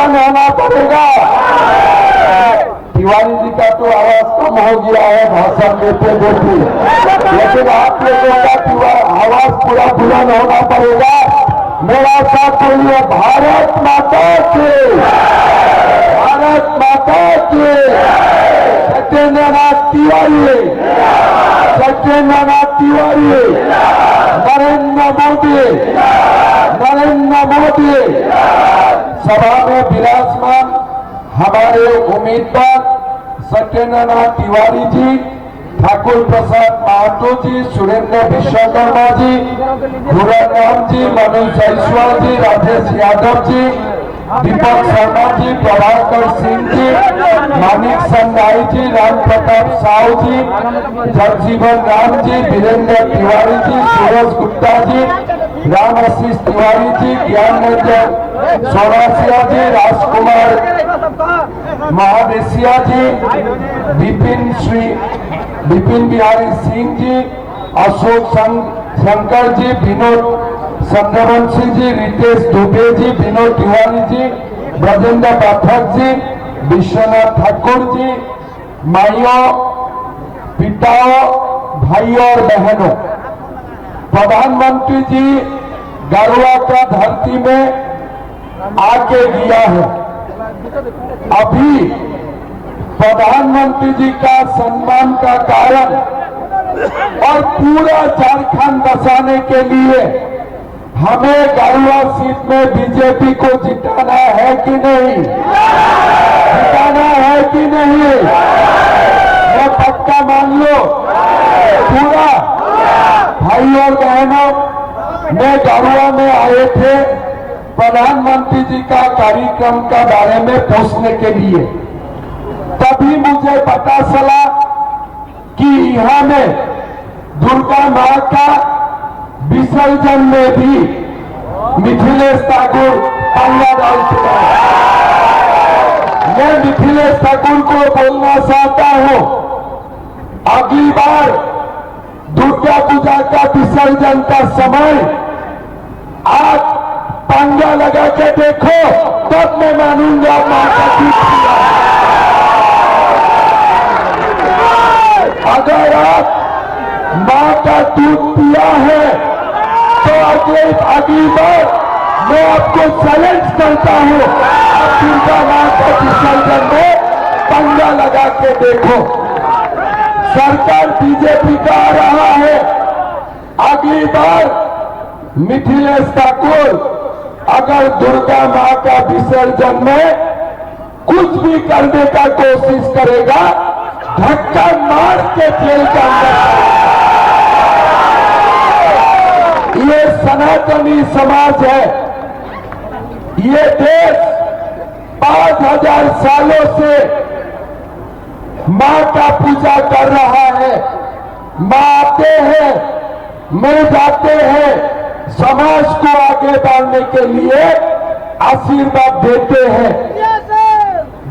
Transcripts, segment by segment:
बुलंद होना पड़ेगा। तिवारी जी का तो आवाज कम हो गया है भाषण देते देते, लेकिन आप लोगों का आवाज पूरा बुलंद होना पड़ेगा। मेरा साथ बोलिए, भारत माता की, भारत माता की। सत्येंद्रनाथ तिवारी, सत्येंद्रनाथ तिवारी, नरेंद्र मोदी, नरेंद्र मोदी। सभा में विराजमान हमारे उम्मीदवार सत्येंद्रनाथ तिवारी जी, ठाकुर प्रसाद महतो जी, सुरेंद्र विश्वकर्मा जी, गुरुराम जी, मनोज जायसवाल जी, राजेश यादव जी, दीपक शर्मा जी, प्रभाकर सिंह जी, मानिक संगाई जी, राम प्रताप साहू जी, जगजीवन राम जी, वीरेंद्र तिवारी जी, सूरज गुप्ता जी, राम आशीष तिवारी जी, ज्ञान रंजन सोनासिया जी, राजकुमार महादेसिया जी, विपिन बिहारी सिंह जी, अशोक शंकर जी, विनोद चंद्रवंशी जी, रितेश दुबे जी, विनोद तिवारी जी, ब्रजेंद्र पाठक जी, विश्वनाथ ठाकुर जी, माइयों, पिताओं, भाइयों और बहनों, प्रधानमंत्री जी गरुआ का धरती में आके गया है। अभी प्रधानमंत्री जी का सम्मान का कारण और पूरा झारखंड बसाने के लिए हमें गरुआ सीट में बीजेपी को जिताना है कि नहीं, जिताना है कि नहीं, ये पक्का मान लो पूरा। भाई और बहनों, मैं गरुआ में आए थे प्रधानमंत्री जी का कार्यक्रम का बारे में पूछने के लिए, तभी मुझे पता चला कि यहाँ में दुर्गा मां का विसर्जन में भी मिथिलेश ठाकुर पंगा डाल चुका है। मैं मिथिलेश ठाकुर को बोलना चाहता हूं, अगली बार दुर्गा पूजा का विसर्जन का समय आप पंगा लगा के देखो, तब मैं मानूंगा मां का दूध पिया। अगर आप मां का दूध पिया है तो अगली बार मैं आपको चैलेंज करता हूं, आप दुर्गा मां का विसर्जन में पंगा लगा के देखो। सरकार बीजेपी का आ रहा है, अगली बार मिथिलेश ठाकुर अगर दुर्गा मां का विसर्जन में कुछ भी करने का कोशिश करेगा, धक्का मार के जेल के अंदर। ये सनातनी समाज है, ये देश 5000 सालों से मां का पूजा कर रहा है। मां आते हैं, मिल जाते हैं, समाज को आगे बढ़ने के लिए आशीर्वाद देते हैं।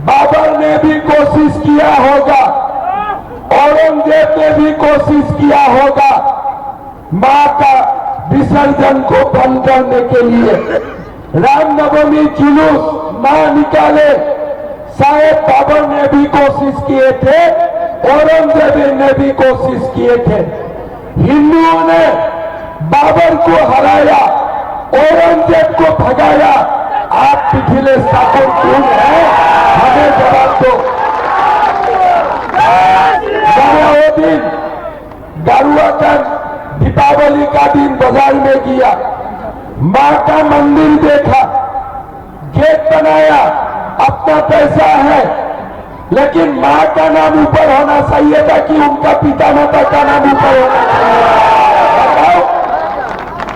बाबर ने भी कोशिश किया होगा, औरंगजेब ने भी कोशिश किया होगा मां का विसर्जन को बंद करने के लिए। रामनवमी जुलूस मां निकाले, शायद बाबर ने भी कोशिश किए थे, औरंगजेब ने भी कोशिश किए थे। हिंदुओं ने बाबर को हराया, औरंगजेब को भगाया। आप मिथिलेश ठाकुर कौन है, हमें जवाब दो। वो दिन गरुआ का दीपावली का दिन बाजार में गया, मां का मंदिर देखा, गेट बनाया, अपना पैसा है, लेकिन मां का नाम ऊपर होना चाहिए था कि उनका पिता माता का नाम ऊपर होना चाहिए। बताओ,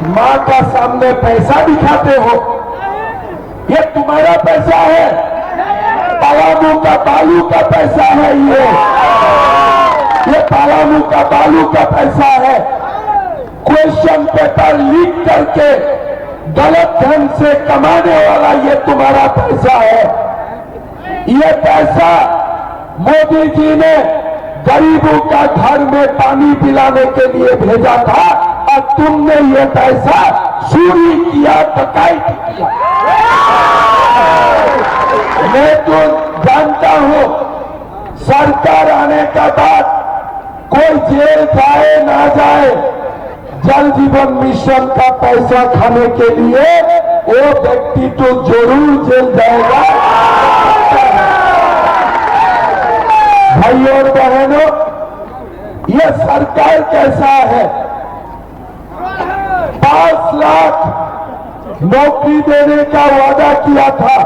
मां का सामने पैसा दिखाते हो, ये तुम्हारा पैसा है, पलामू का बालू का पैसा है, ये पलामू का बालू का पैसा है। क्वेश्चन पेपर लीक करके गलत ढंग से कमाने वाला ये तुम्हारा पैसा है। ये पैसा मोदी जी ने गरीबों का घर में पानी पिलाने के लिए भेजा था और तुमने ये पैसा चोरी किया, डकैती किया। बाद कोई जेल जाए ना जाए, जल जीवन मिशन का पैसा खाने के लिए वो व्यक्ति तो जरूर जेल जाएगा। भाइयों और बहनों, ये सरकार कैसा है? 5 लाख नौकरी देने का वादा किया था,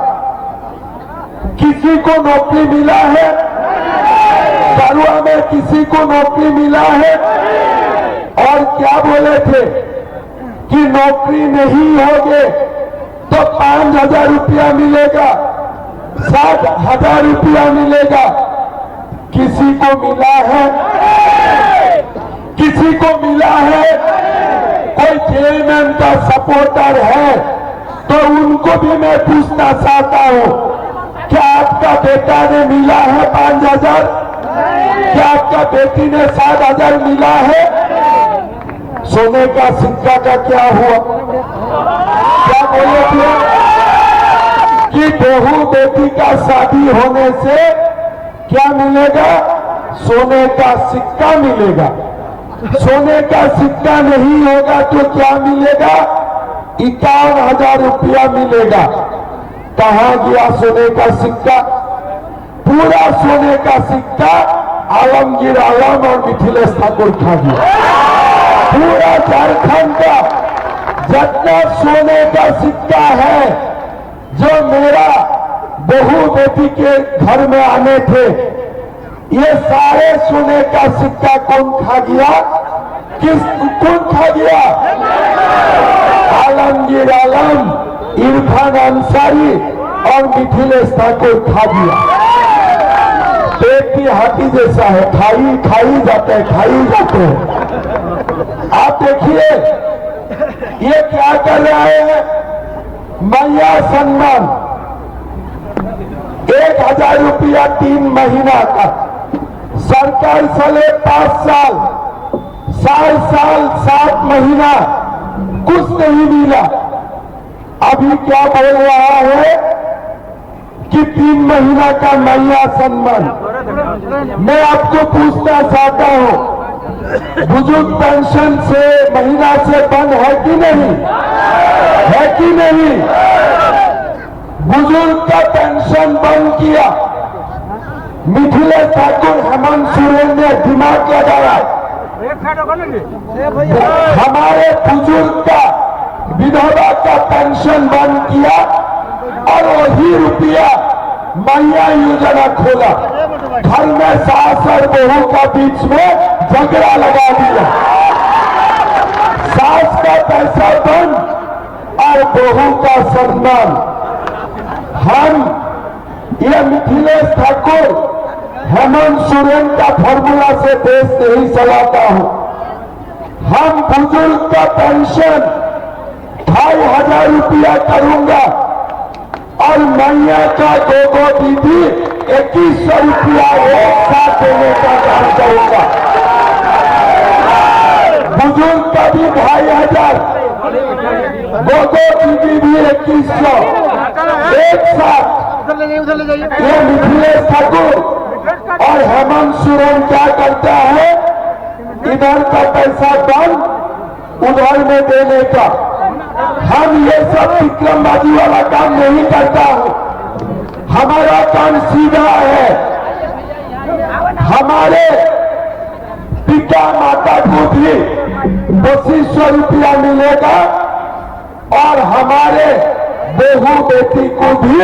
किसी को नौकरी मिला है? बरुआ में किसी को नौकरी मिला है? और क्या बोले थे कि नौकरी नहीं होगे तो 5,000 रुपया मिलेगा, 60,000 रुपया मिलेगा। किसी को मिला है? किसी को मिला है? कोई चेयरमैन का सपोर्टर है तो उनको भी मैं पूछना चाहता हूं, क्या आपका बेटा ने मिला है 5,000? क्या आपका बेटी ने 7,000 मिला है? सोने का सिक्का का क्या हुआ? क्या बोले थे कि बहू बेटी का शादी होने से क्या मिलेगा? सोने का सिक्का मिलेगा। सोने का सिक्का नहीं होगा तो क्या मिलेगा? 51,000 रुपया मिलेगा। कहां गया सोने का सिक्का? पूरा सोने का सिक्का आलमगीर आलम और मिथिलेश ठाकुर खा गया। पूरा झारखंड का जितना सोने का सिक्का है जो मेरा बहू बेटी के घर में आने थे, ये सारे सोने का सिक्का कौन खा गया? कौन खा गया? आलमगीर आलम, इरफान अंसारी और मिथिलेश ठाकुर खा गया। पेट की हाथी जैसा है, खाई जाते हैं, खाई जाते हैं। आप देखिए ये क्या कर रहे हैं? मैया सम्मान 1,000 रुपया 3 महीना का, सरकार साले 5 साल, 7 महीना कुछ नहीं मिला। अभी क्या बोल रहा है कि 3 महीना का मैया सम्मान। मैं आपको पूछना चाहता हूं, बुजुर्ग पेंशन से महीना से बंद है कि नहीं? है कि नहीं? बुजुर्ग का पेंशन बंद किया। मिथिलेश ठाकुर, हेमंत सोरेन ने दिमाग लगाया, हमारे बुजुर्ग का विधवा का पेंशन बंद किया और वही रुपया मैया योजना खोला। घर में सास और बहू का बीच में झगड़ा लगा दिया। सास का पैसा बंद और बहू का सम्मान। हम ये मिथिलेश ठाकुर, हेमंत सोरेन का फॉर्मूला से देश नहीं चलाता हूं। हम बुजुर्ग का पेंशन 2,500 रुपया करूंगा और मैया का 2 दीदी 2100 रुपया एक साथ देने का काम करूंगा। बुजुर्ग का भी 2,500, 2 दीदी भी 2100 एक साथ। ये मिथिलेश ठाकुर और हेमंत सोरेन क्या करता है? इधर का पैसा बंद, उधर में देने का। हम ये सब विक्रमबाजी वाला काम नहीं करता हूं। हमारा काम सीधा है। हमारे पिता माता को भी 2,500 रुपया मिलेगा और हमारे बहू बेटी को भी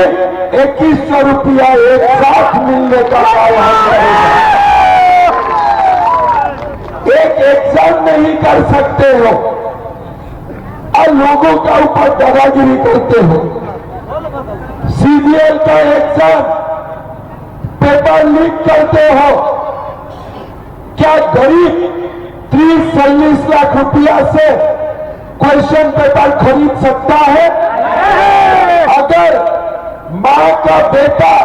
2,100 रुपया एक साथ मिलने का काम हम करेंगे। एक एग्जाम नहीं कर सकते हो और लोगों का ऊपर दादागिरी करते हो। सीजीएल का एग्जाम पेपर लीक करते हो। क्या गरीब 30-40 लाख रुपया से क्वेश्चन पेपर खरीद सकता है? अगर मां का बेटा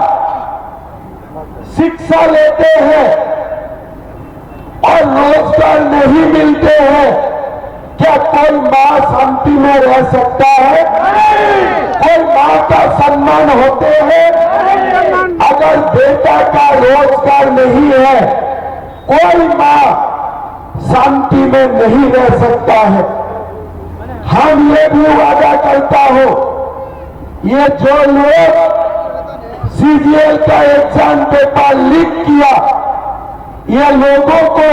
शिक्षा लेते हैं और रोजगार नहीं मिलते हैं, क्या कोई मां शांति में रह सकता है? कोई मां का सम्मान होते हैं? अगर बेटा का रोजगार नहीं है कोई मां शांति में नहीं रह सकता है। हम ये भी वादा करता हो, ये जो लोग सीजीएल का एग्जाम पेपर लीक किया, ये लोगों को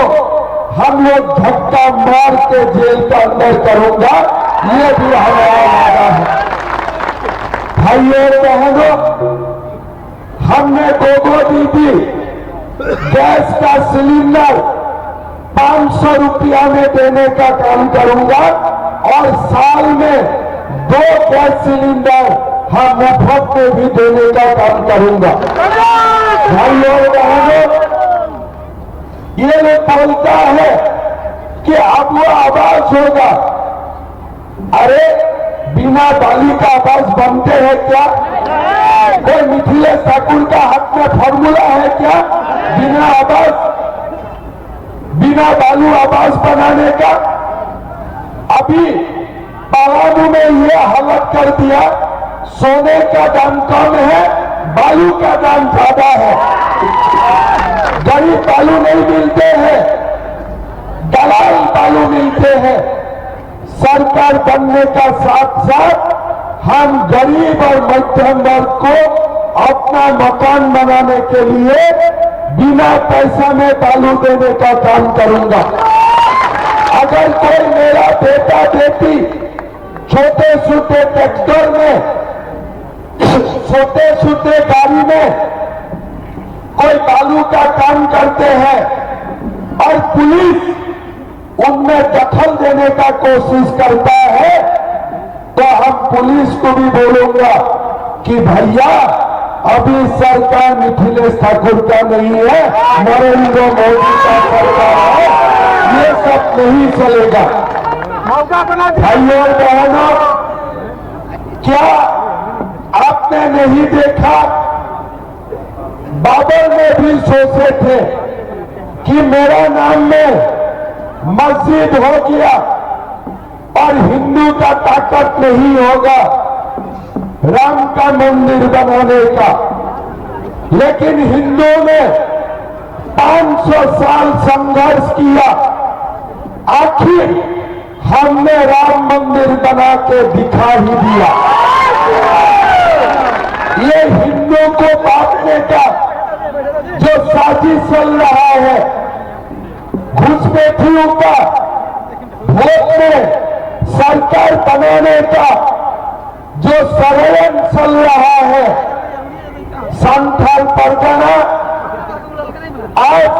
हम लोग धक्का मार के जेल के अंदर करूंगा, ये भी हमारा वादा है। भाइयों बहनों, हमने दोगो दीदी गैस का सिलेंडर 500 रुपया में देने का काम करूंगा और साल में 2 गैस सिलेंडर हम मुफ्त में भी देने का काम करूंगा। भाइयों बहनों, ये लोग बोलता है कि अब वो आवाज होगा। अरे बिना बाली का आवाज बनते हैं क्या? कोई मिथिलेश ठाकुर का हाथ में फॉर्मूला है क्या बिना बालू आवाज बनाने का? अभी पलामू में ये हालत कर दिया, सोने का दाम कम है, बालू का दाम ज्यादा है। गरीब बालू नहीं मिलते हैं, दलाल बालू मिलते हैं। सरकार बनने का साथ साथ हम गरीब और मध्यम वर्ग को अपना मकान बनाने के लिए बिना पैसा में बालू देने का काम करूंगा। अगर कोई मेरा बेटा बेटी छोटे छोटे ट्रैक्टर में, छोटे छोटे गाड़ी में कोई बालू का काम करते हैं और पुलिस उनमें दखल देने का कोशिश करता है, तो हम पुलिस को भी बोलूंगा कि भैया अभी सरकार मिथिलेश ठाकुर का नहीं है, नरेंद्र मोदी का सरकार है, ये सब नहीं चलेगा। भाइयों बहनों, क्या आपने नहीं देखा, बाबर ने भी सोचे थे कि मेरा नाम में मस्जिद हो गया और हिंदू का ताकत नहीं होगा राम का मंदिर बनाने का। लेकिन हिंदुओं ने 500 साल संघर्ष किया, आखिर हमने राम मंदिर बना के दिखा ही दिया। ये हिंदुओं को बांटने का जो साजिश चल रहा है, घुसपैठियों का वोट में सरकार बनाने का जो षड्यंत्र चल रहा है, संथाल परगना आज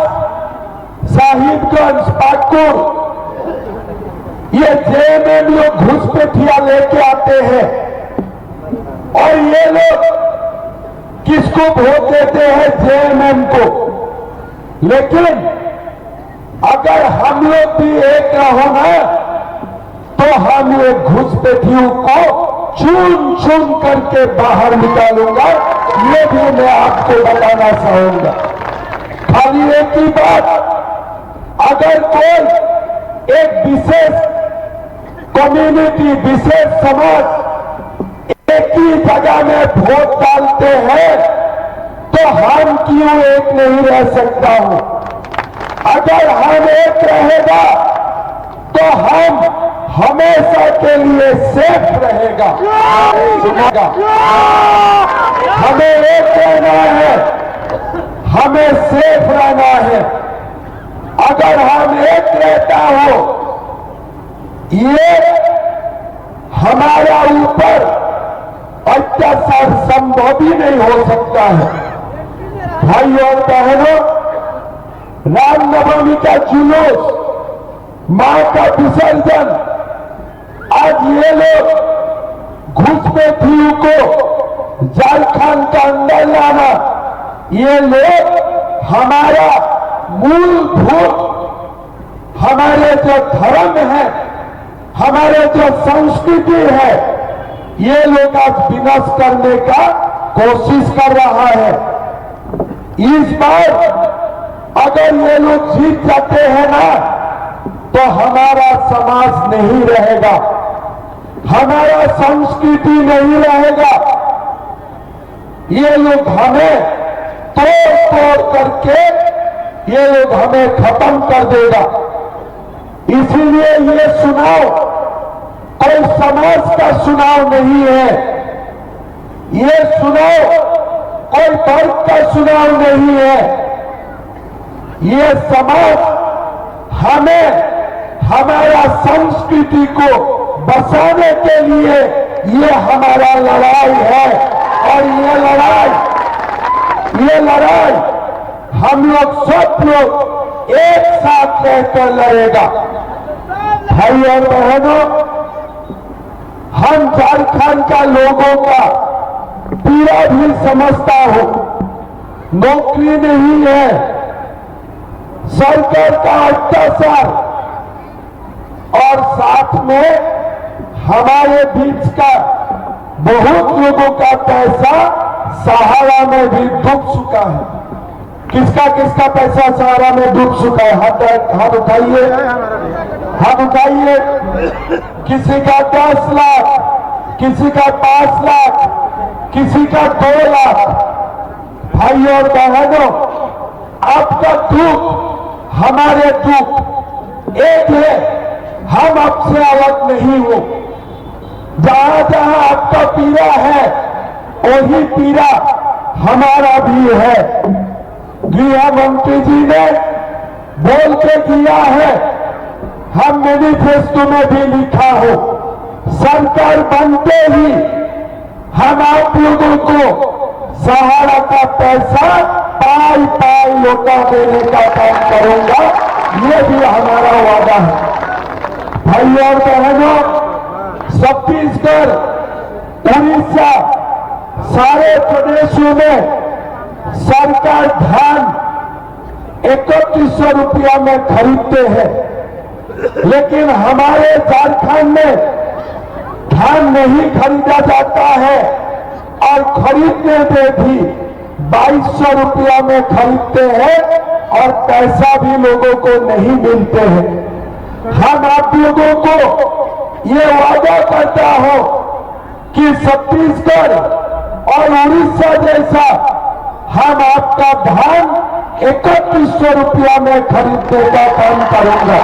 साहिबगंज पाकुड़ ये जेएमएम लोग घुसपैठिया लेके आते हैं और ये लोग किसको वोट देते हैं? जेएमएम को। लेकिन अगर हम लोग भी एक रहो ना, तो हम ये घुसपैठियों को चुन चुन करके बाहर निकालूंगा, ये भी मैं आपको बताना चाहूंगा। खाली एक ही बात, अगर कोई एक विशेष कम्युनिटी, विशेष समाज एक ही जगह में वोट डालते हैं, तो हम क्यों एक नहीं रह सकता हूं? अगर हम एक रहेगा तो हम हमेशा के लिए सेफ रहेगा। सुनेगा, हमें एक रहना है, हमें सेफ रहना है। अगर हम एक रहता हो, ये हमारा ऊपर अत्याचार संभव ही नहीं हो सकता है। भाइयों और बहनों, रामनवमी का जुलूस, मां का विसर्जन, आज ये लोग घुसपैठियों को झारखंड का अंदर लाना, ये लोग हमारा मूलभूत, हमारे जो धर्म है, हमारे जो संस्कृति है, ये लोग आज विनाश करने का कोशिश कर रहा है। इस बार अगर ये लोग जीत जाते हैं ना, तो हमारा समाज नहीं रहेगा, हमारा संस्कृति नहीं रहेगा। ये लोग हमें तोड़ तोड़ करके ये लोग हमें खत्म कर देगा। इसीलिए ये चुनाव कोई समाज का चुनाव नहीं है, ये चुनाव कोई वर्ग का चुनाव नहीं है। ये समाज हमें हमारा संस्कृति को बचाने के लिए ये हमारा लड़ाई है, और ये लड़ाई हम लोग सब लोग एक साथ रहकर लड़ेगा। भाई और बहनों, हम झारखंड का लोगों का पीड़ा भी समझता हूं। नौकरी नहीं है, सरकार का अत्याचार, और साथ में हमारे बीच का बहुत लोगों का पैसा सहारा में भी डूब चुका है। किसका किसका पैसा सहारा में डूब चुका है? हाथ उठाइए, हाथ उठाइए। किसी का 10 लाख, किसी का 5 लाख, किसी का 2 लाख। भाई और बहनों, आपका दुख हमारे दुख एक है, हम आपसे अलग नहीं हो। जहां जहां आपका पीड़ा है वही पीड़ा हमारा भी है। गृह मंत्री जी ने बोल के दिया है, हम मैनिफेस्टो में भी लिखा हो, सरकार बनते ही हम आप लोगों को सहारा का पैसा पाई पाई लौटा देने का काम करूंगा, ये भी हमारा वादा है। भाई और बहनों, छत्तीसगढ़, उड़ीसा, सारे प्रदेशों में सरकार धान 3100 रुपया में खरीदते हैं, लेकिन हमारे झारखंड में धान नहीं खरीदा जाता है, और खरीदने में भी 2200 रुपया में खरीदते हैं, और पैसा भी लोगों को नहीं मिलते हैं। हम आप लोगों को ये वादा करता हूं कि छत्तीसगढ़ और उड़ीसा जैसा हम आपका धान 3100 रुपया में खरीदने का काम करूंगा।